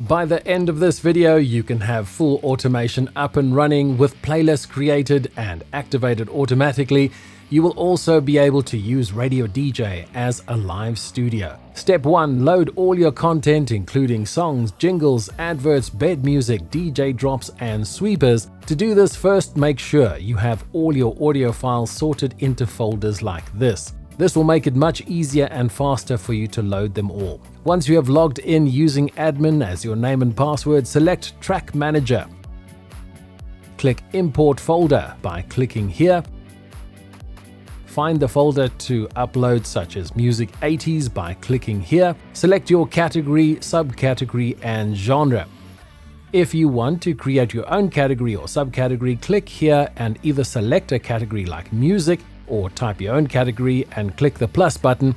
By the end of this video, you can have full automation up and running with playlists created and activated automatically. You will also be able to use RadioDJ as a live studio. Step 1. Load all your content including songs, jingles, adverts, bed music, DJ drops and sweepers. To do this, first make sure you have all your audio files sorted into folders like this. This will make it much easier and faster for you to load them all. Once you have logged in using admin as your name and password, select Track Manager. Click Import Folder by clicking here. Find the folder to upload such as Music 80s by clicking here. Select your category, subcategory and genre. If you want to create your own category or subcategory, click here and either select a category like music or type your own category and click the plus button.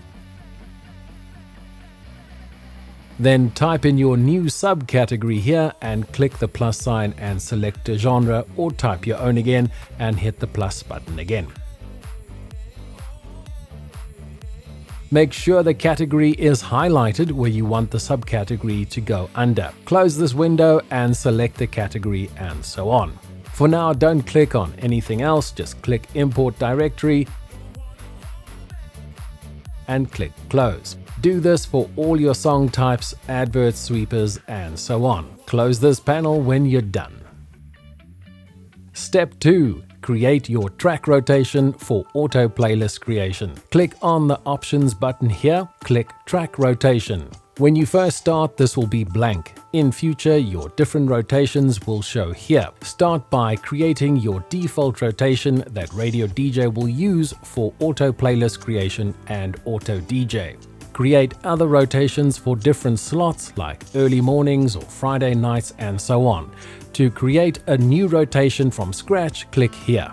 Then type in your new subcategory here and click the plus sign and select a genre, or type your own again and hit the plus button again. Make sure the category is highlighted where you want the subcategory to go under. Close this window and select the category and so on. For now, don't click on anything else, just click Import Directory and click Close. Do this for all your song types, adverts, sweepers, and so on. Close this panel when you're done. Step 2. Create your track rotation for auto playlist creation. Click on the Options button here, click Track Rotation. When you first start, this will be blank. In future, your different rotations will show here. Start by creating your default rotation that RadioDJ will use for auto playlist creation and auto DJ. Create other rotations for different slots like early mornings or Friday nights and so on. To create a new rotation from scratch, click here.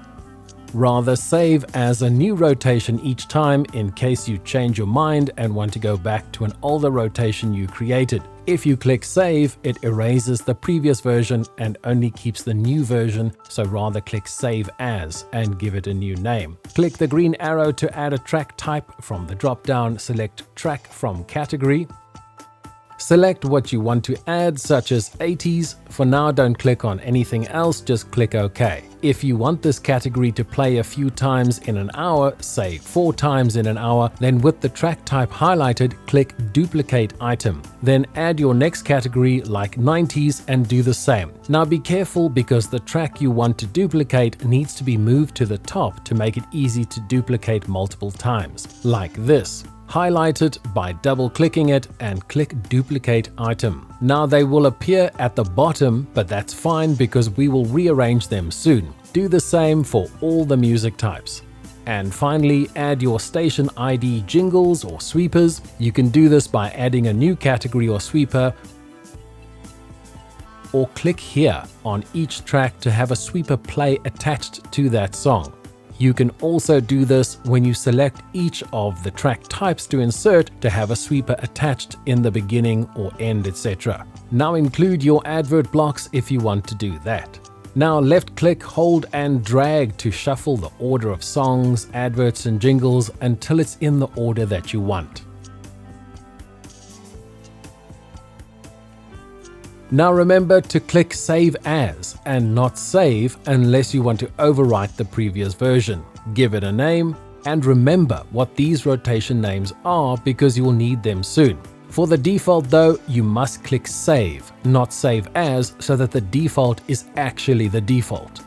Rather save as a new rotation each time in case you change your mind and want to go back to an older rotation you created. If you click save, it erases the previous version and only keeps the new version, so rather click save as and give it a new name. Click the green arrow to add a track type. From the drop-down, select Track from Category. Select what you want to add, such as 80s. For now, don't click on anything else, just click OK. If you want this category to play a few times in an hour, say 4 times in an hour, then with the track type highlighted, click Duplicate Item. Then add your next category like 90s and do the same. Now be careful because the track you want to duplicate needs to be moved to the top to make it easy to duplicate multiple times, like this. Highlight it by double-clicking it and click Duplicate Item. Now they will appear at the bottom, but that's fine because we will rearrange them soon. Do the same for all the music types. And finally, add your station ID jingles or sweepers. You can do this by adding a new category or sweeper, or click here on each track to have a sweeper play attached to that song. You can also do this when you select each of the track types to insert to have a sweeper attached in the beginning or end, etc. Now include your advert blocks if you want to do that. Now left-click, hold and drag to shuffle the order of songs, adverts and jingles until it's in the order that you want. Now remember to click Save As and not Save unless you want to overwrite the previous version. Give it a name and remember what these rotation names are because you will need them soon. For the default though, you must click Save, not Save As, so that the default is actually the default.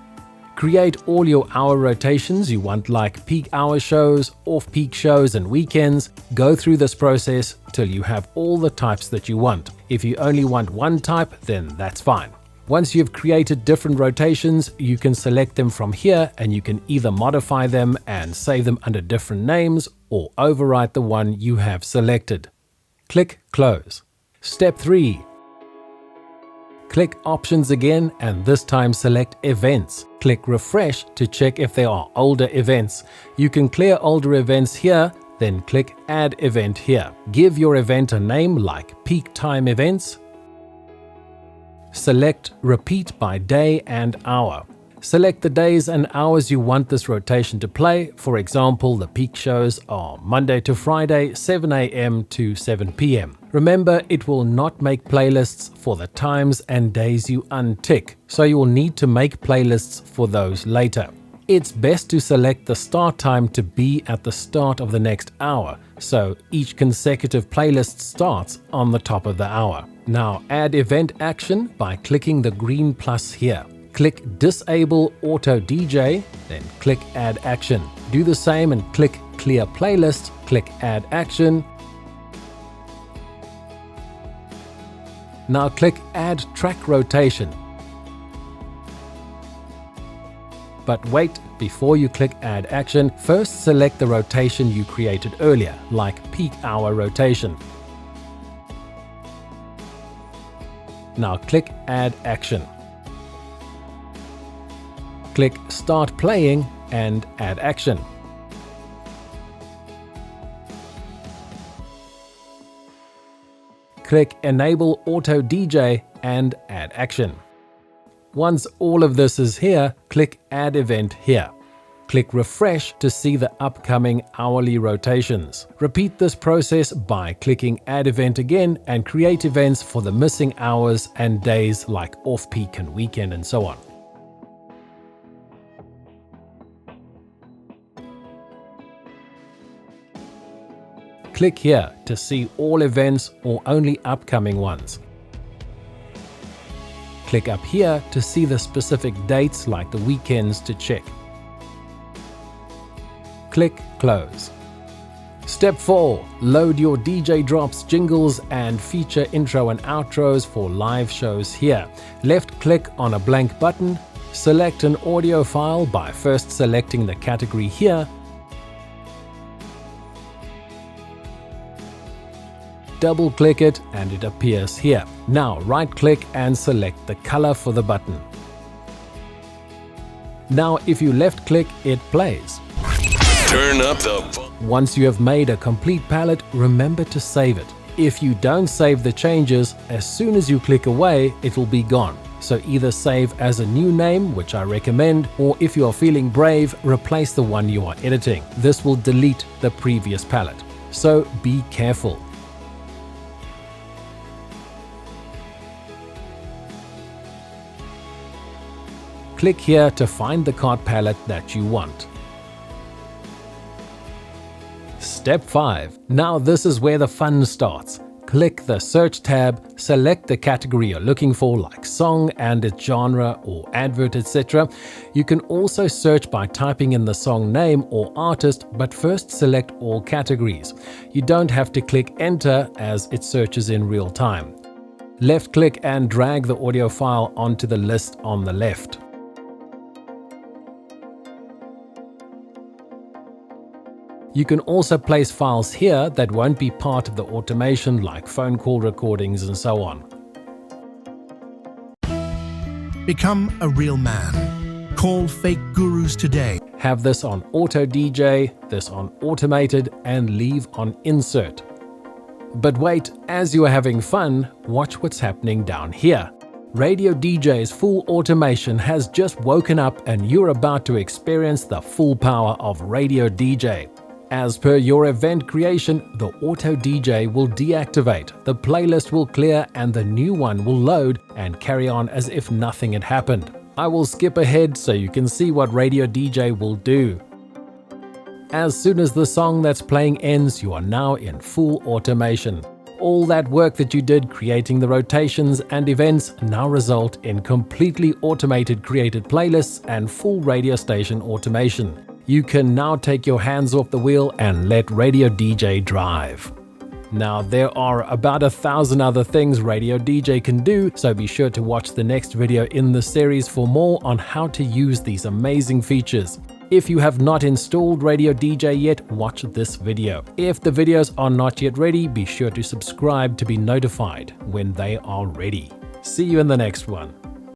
Create all your hour rotations you want, like peak hour shows, off-peak shows and weekends. Go through this process till you have all the types that you want. If you only want one type, then that's fine. Once you've created different rotations, you can select them from here and you can either modify them and save them under different names or overwrite the one you have selected. Click Close. Step 3. Click Options again and this time select Events. Click Refresh to check if there are older events. You can clear older events here, then click Add Event here. Give your event a name like Peak Time Events. Select Repeat by Day and Hour. Select the days and hours you want this rotation to play. For example, the peak shows are Monday to Friday, 7 a.m. to 7 p.m. Remember, it will not make playlists for the times and days you untick, so you will need to make playlists for those later. It's best to select the start time to be at the start of the next hour, so each consecutive playlist starts on the top of the hour. Now add event action by clicking the green plus here. Click Disable Auto DJ, then click Add Action. Do the same and click Clear Playlist, click Add Action. Now click Add Track Rotation. But wait, before you click Add Action, first select the rotation you created earlier, like Peak Hour Rotation. Now click Add Action. Click Start Playing and Add Action. Click Enable Auto DJ and Add Action. Once all of this is here, click Add Event here. Click Refresh to see the upcoming hourly rotations. Repeat this process by clicking Add Event again and create events for the missing hours and days like off-peak and weekend and so on. Click here to see all events or only upcoming ones. Click up here to see the specific dates like the weekends to check. Click Close. Step 4. Load your DJ drops, jingles and feature intro and outros for live shows here. Left click on a blank button. Select an audio file by first selecting the category here. Double click it and it appears here. Now right click and select the color for the button. Now if you left click, it plays. Turn up the... Once you have made a complete palette, remember to save it. If you don't save the changes, as soon as you click away, it will be gone. So either save as a new name, which I recommend, or if you are feeling brave, replace the one you are editing. This will delete the previous palette. So be careful. Click here to find the card palette that you want. Step 5. Now this is where the fun starts. Click the Search tab, select the category you're looking for like song and its genre or advert, etc. You can also search by typing in the song name or artist, but first select all categories. You don't have to click Enter as it searches in real time. Left click and drag the audio file onto the list on the left. You can also place files here that won't be part of the automation like phone call recordings and so on. Become a real man. Call fake gurus today. Have this on Auto DJ, this on Automated, and leave on Insert. But wait, as you are having fun, watch what's happening down here. RadioDJ's full automation has just woken up and you're about to experience the full power of RadioDJ. As per your event creation, the Auto DJ will deactivate, the playlist will clear and the new one will load and carry on as if nothing had happened. I will skip ahead so you can see what RadioDJ will do. As soon as the song that's playing ends, you are now in full automation. All that work that you did creating the rotations and events now result in completely automated created playlists and full radio station automation. You can now take your hands off the wheel and let RadioDJ drive. Now there are about 1,000 other things RadioDJ can do, so be sure to watch the next video in the series for more on how to use these amazing features. If you have not installed RadioDJ yet, watch this video. If the videos are not yet ready, be sure to subscribe to be notified when they are ready. See you in the next one.